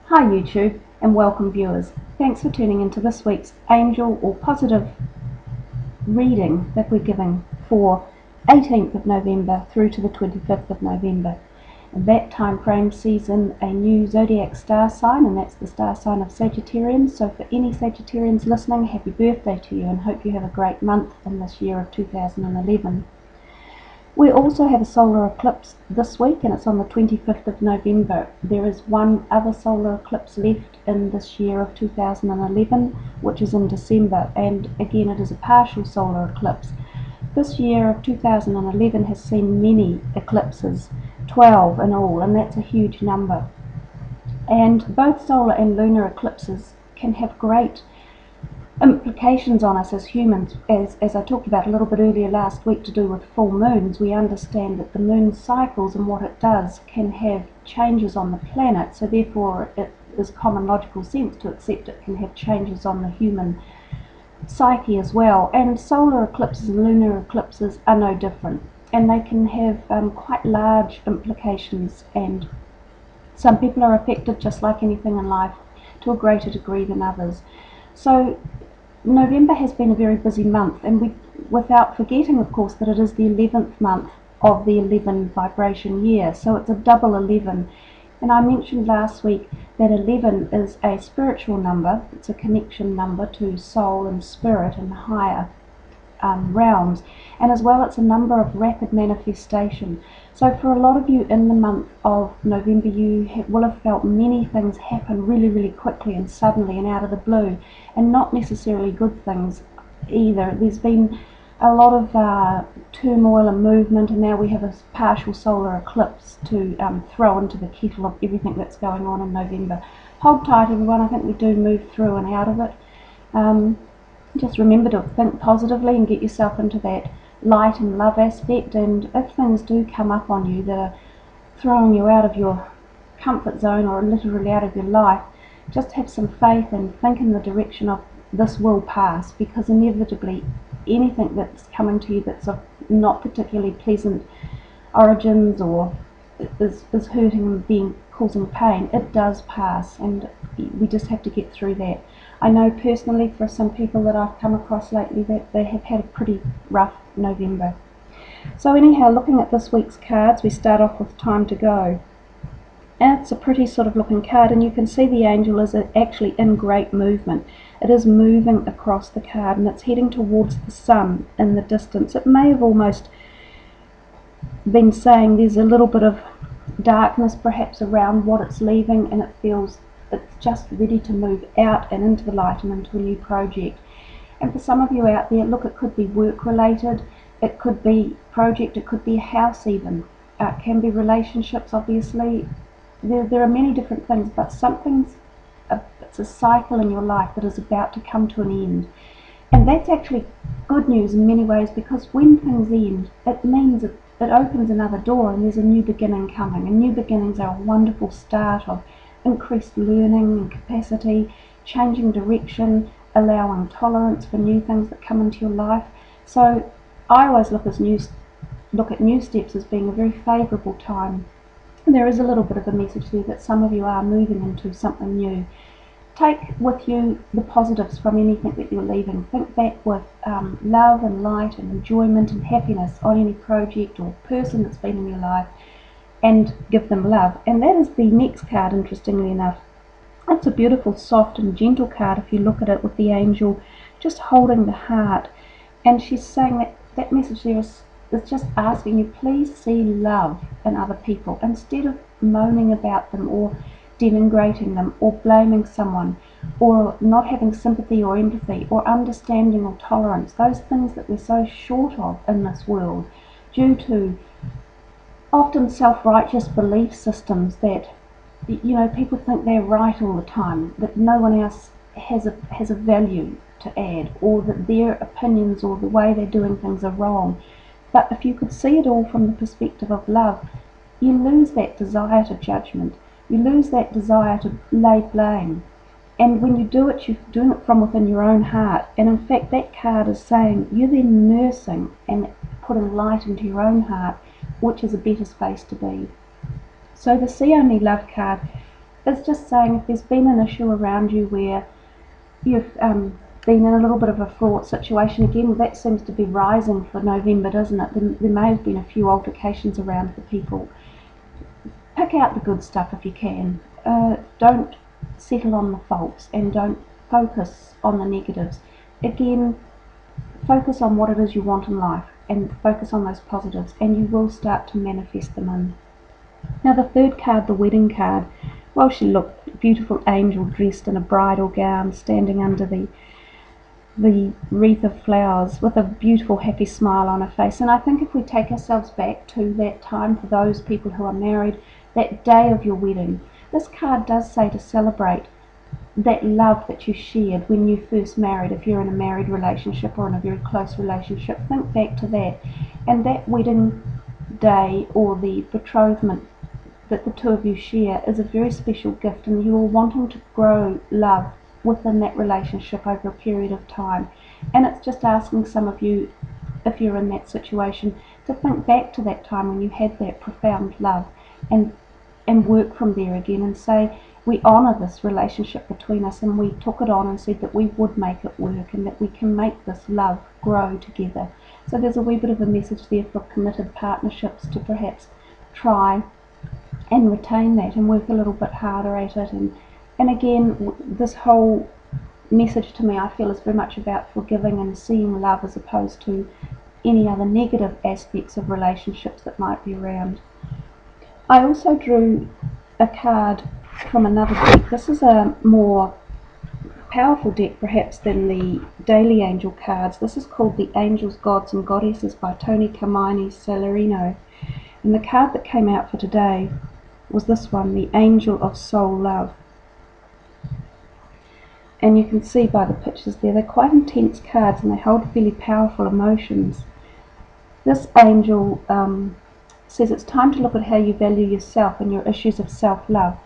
Hi YouTube and welcome viewers. Thanks for tuning into this week's angel or positive reading that we're giving for 18th of November through to the 25th of November. And that time frame sees in a new zodiac star sign, and that's the star sign of Sagittarians. So for any Sagittarians listening, happy birthday to you and hope you have a great month in this year of 2011. We also have a solar eclipse this week, and it's on the 25th of November. There is one other solar eclipse left in this year of 2011, which is in December, and again it is a partial solar eclipse. This year of 2011 has seen many eclipses, 12 in all, and that's a huge number. And both solar and lunar eclipses can have great implications on us as humans. As I talked about a little bit earlier last week to do with full moons, we understand that the moon cycles and what it does can have changes on the planet, so therefore it is common logical sense to accept it can have changes on the human psyche as well. And solar eclipses and lunar eclipses are no different, and they can have quite large implications, and some people are affected, just like anything in life, to a greater degree than others. So November has been a very busy month, and without forgetting of course that it is the 11th month of the 11 vibration year, so it's a double 11. And I mentioned last week that 11 is a spiritual number. It's a connection number to soul and spirit and higher realms, and as well it's a number of rapid manifestation. So for a lot of you in the month of November, you will have felt many things happen really quickly and suddenly and out of the blue, and not necessarily good things either. There's been a lot of turmoil and movement, and now we have a partial solar eclipse to throw into the kettle of everything that's going on in November. Hold tight everyone, I think we do move through and out of it. Just remember to think positively and get yourself into that light and love aspect, and if things do come up on you that are throwing you out of your comfort zone or literally out of your life, just have some faith and think in the direction of this will pass, because inevitably anything that's coming to you that's of not particularly pleasant origins or is hurting and causing pain, it does pass, and we just have to get through that. I know personally for some people that I've come across lately that they have had a pretty rough November. So anyhow, looking at this week's cards, we start off with Time to Go. And it's a pretty sort of looking card, and you can see the angel is actually in great movement. It is moving across the card, and it's heading towards the sun in the distance. It may have almost been saying there's a little bit of darkness perhaps around what it's leaving, and it feels it's just ready to move out and into the light and into a new project. And for some of you out there, look, it could be work related, it could be project, it could be a house even, it can be relationships obviously. There are many different things, but it's a cycle in your life that is about to come to an end. And that's actually good news in many ways, because when things end, it means it opens another door and there's a new beginning coming. And new beginnings are a wonderful start of increased learning and capacity, changing direction, allowing tolerance for new things that come into your life. So I always look at new steps as being a very favourable time. And there is a little bit of a message there that some of you are moving into something new. Take with you the positives from anything that you're leaving. Think back with love and light and enjoyment and happiness on any project or person that's been in your life, and give them love. And that is the next card, interestingly enough. It's a beautiful, soft and gentle card if you look at it, with the angel just holding the heart. And she's saying that message there is just asking you, please see love in other people instead of moaning about them or denigrating them or blaming someone or not having sympathy or empathy or understanding or tolerance, those things that we're so short of in this world due to often self-righteous belief systems that, you know, people think they're right all the time, that no one else has a value to add, or that their opinions or the way they're doing things are wrong. But if you could see it all from the perspective of love, you lose that desire to judgment, you lose that desire to lay blame. And when you do it, you're doing it from within your own heart. And in fact, that card is saying you're then nursing and putting light into your own heart, which is a better space to be. So the See Only Love card it's just saying if there's been an issue around you where you've been in a little bit of a fraught situation, again, that seems to be rising for November, doesn't it? There may have been a few altercations around for people. Pick out the good stuff if you can. Don't settle on the faults and don't focus on the negatives. Again, focus on what it is you want in life and focus on those positives, and you will start to manifest them in. Now the third card, the wedding card, well, she looked a beautiful angel dressed in a bridal gown, standing under the wreath of flowers with a beautiful happy smile on her face. And I think if we take ourselves back to that time for those people who are married, that day of your wedding, this card does say to celebrate that love that you shared when you first married. If you're in a married relationship or in a very close relationship, think back to that. And that wedding day or the betrothment that the two of you share is a very special gift, and you're wanting to grow love within that relationship over a period of time. And it's just asking some of you, if you're in that situation, to think back to that time when you had that profound love and work from there again and say, we honour this relationship between us, and we took it on and said that we would make it work and that we can make this love grow together. So there's a wee bit of a message there for committed partnerships to perhaps try and retain that and work a little bit harder at it. And again, this whole message to me, I feel, is very much about forgiving and seeing love as opposed to any other negative aspects of relationships that might be around. I also drew a card from another deck. This is a more powerful deck perhaps than the daily angel cards. This is called The Angels, Gods and Goddesses by Toni Salerino. And the card that came out for today was this one, the Angel of Soul Love. And you can see by the pictures there, they're quite intense cards and they hold fairly powerful emotions. This angel says it's time to look at how you value yourself and your issues of self-love.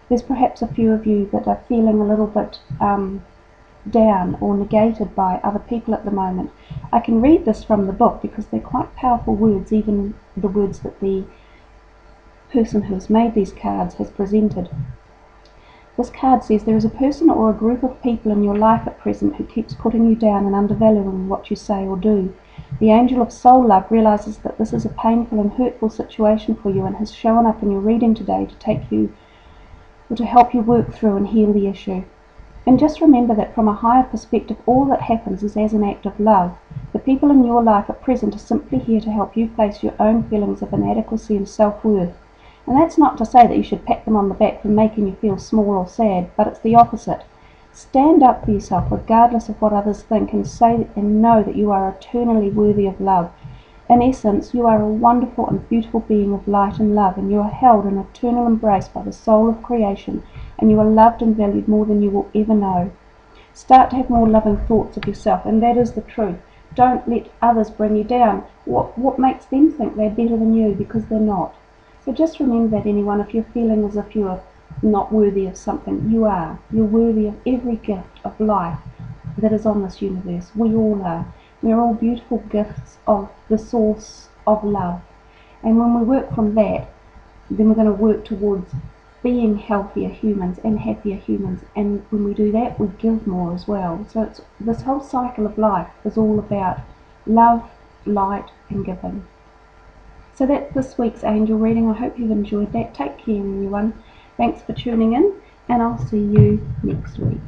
There's perhaps a few of you that are feeling a little bit down or negated by other people at the moment. I can read this from the book because they're quite powerful words, even the words that the person who has made these cards has presented. This card says there is a person or a group of people in your life at present who keeps putting you down and undervaluing what you say or do. The Angel of Soul Love realizes that this is a painful and hurtful situation for you and has shown up in your reading today to help you work through and heal the issue. And just remember that from a higher perspective, all that happens is as an act of love. The people in your life at present are simply here to help you face your own feelings of inadequacy and self-worth. And that's not to say that you should pat them on the back for making you feel small or sad, but it's the opposite. Stand up for yourself regardless of what others think, and say and know that you are eternally worthy of love. In essence, you are a wonderful and beautiful being of light and love, and you are held in eternal embrace by the soul of creation, and you are loved and valued more than you will ever know. Start to have more loving thoughts of yourself, and that is the truth. Don't let others bring you down. What makes them think they're better than you, because they're not. So just remember that, anyone, if you're feeling as if you're not worthy of something, you are. You're worthy of every gift of life that is on this universe. We all are. We're all beautiful gifts of the source of love. And when we work from that, then we're going to work towards being healthier humans and happier humans. And when we do that, we give more as well. So this whole cycle of life is all about love, light, and giving. So that's this week's angel reading. I hope you've enjoyed that. Take care, everyone. Thanks for tuning in, and I'll see you next week.